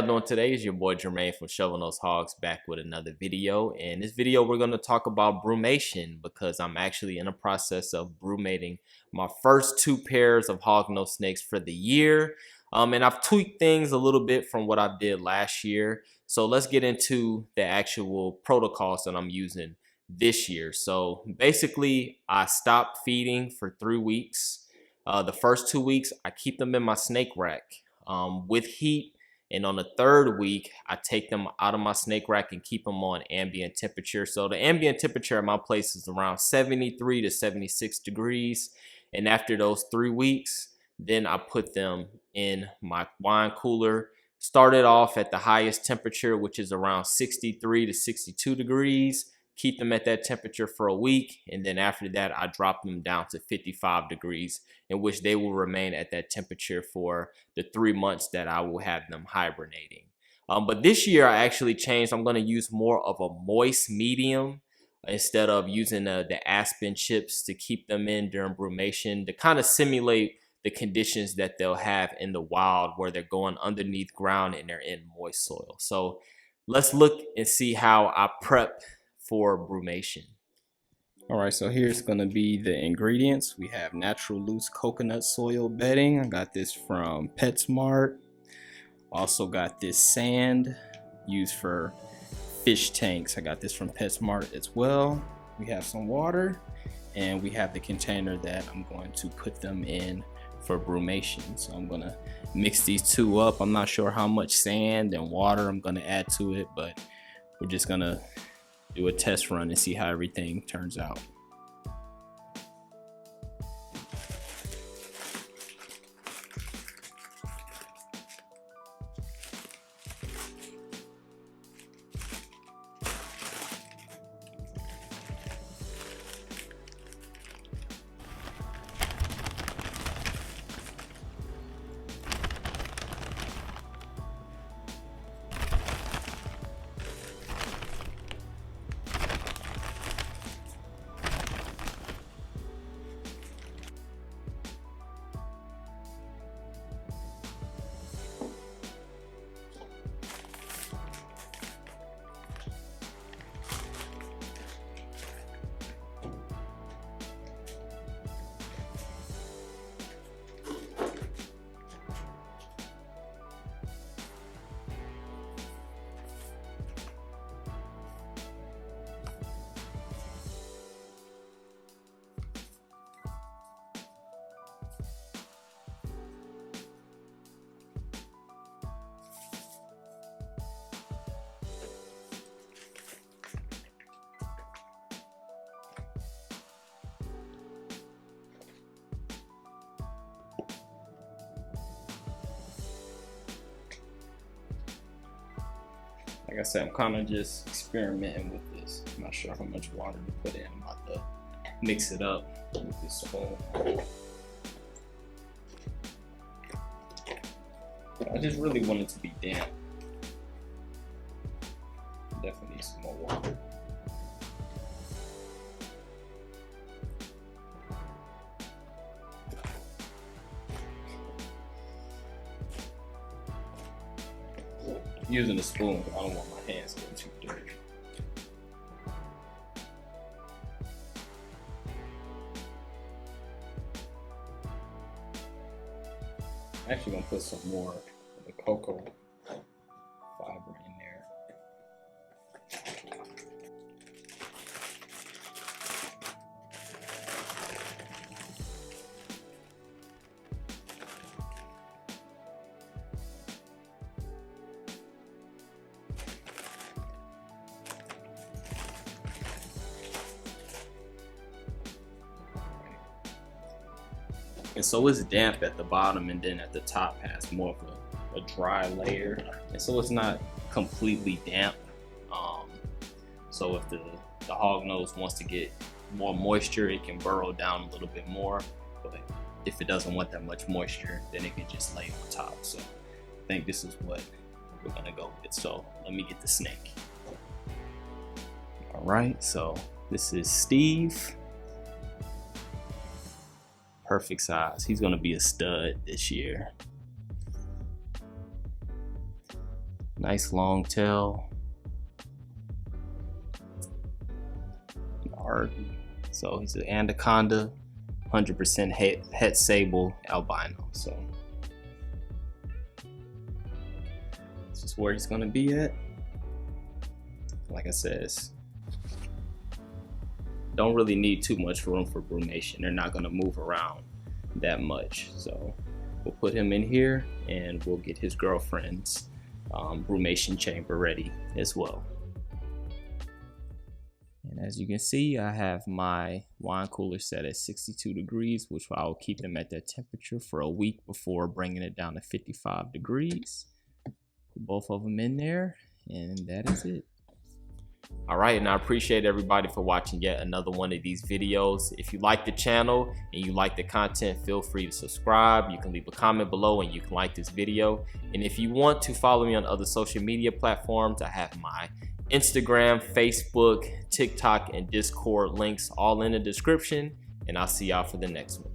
y'all doing today? Is your boy Jermaine from Hognose Hogs back with another video. In this video, we're going to talk about brumation because I'm actually in the process of brumating my first 2 pairs of hognose snakes for the year. And I've tweaked things a little bit from what I did last year. So let's get into the actual protocols that I'm using this year. So basically, I stopped feeding for 3 weeks. The first 2 weeks, I keep them in my snake rack with heat. And on the 3rd week, I take them out of my snake rack and keep them on ambient temperature. So the ambient temperature at my place is around 73 to 76 degrees. And after those 3 weeks, then I put them in my wine cooler. Started off at the highest temperature, which is around 63 to 62 degrees. Keep them at that temperature for a week, and then after that I drop them down to 55 degrees, in which they will remain at that temperature for the 3 months that I will have them hibernating. But this year I actually changed. I'm going to use more of a moist medium instead of using the aspen chips to keep them in during brumation, to kind of simulate the conditions that they'll have in the wild where they're going underneath ground and they're in moist soil. So let's look and see how I prep for brumation. All right, so here's gonna be the ingredients. We have natural loose coconut soil bedding. I got this from PetSmart. Also got this sand used for fish tanks. I got this from PetSmart as well. We have some water, and we have the container that I'm going to put them in for brumation. So I'm gonna mix these two up. I'm not sure how much sand and water I'm gonna add to it, but we're just gonna do a test run and see how everything turns out. Like I said, I'm kind of just experimenting with this. I'm not sure how much water to put in. I'm about to mix it up with this spoon. I just really want it to be damp. Definitely need some more water. Using a spoon, I don't want my hands getting too dirty. I'm actually gonna put some more of the cocoa fiber in there. And so it's damp at the bottom, and then at the top has more of a dry layer. And so it's not completely damp. So if the hognose wants to get more moisture, it can burrow down a little bit more. But if it doesn't want that much moisture, then it can just lay on top. So I think this is what we're gonna go with. So let me get the snake. All right, so this is Steve. Perfect size. He's gonna be a stud this year. Nice long tail. So he's an anaconda, 100% het sable albino. So this is where he's gonna be at. Like I said, don't really need too much room for brumation. They're not gonna move around that much. So we'll put him in here and we'll get his girlfriend's brumation chamber ready as well. And as you can see, I have my wine cooler set at 62 degrees, which I will keep them at that temperature for a week before bringing it down to 55 degrees. Put both of them in there, and that is it. All right, and I appreciate everybody for watching yet another one of these videos. If you like the channel and you like the content, feel free to subscribe. You can leave a comment below and you can like this video. And if you want to follow me on other social media platforms, I have my Instagram, Facebook, TikTok, and Discord links all in the description. And I'll see y'all for the next one.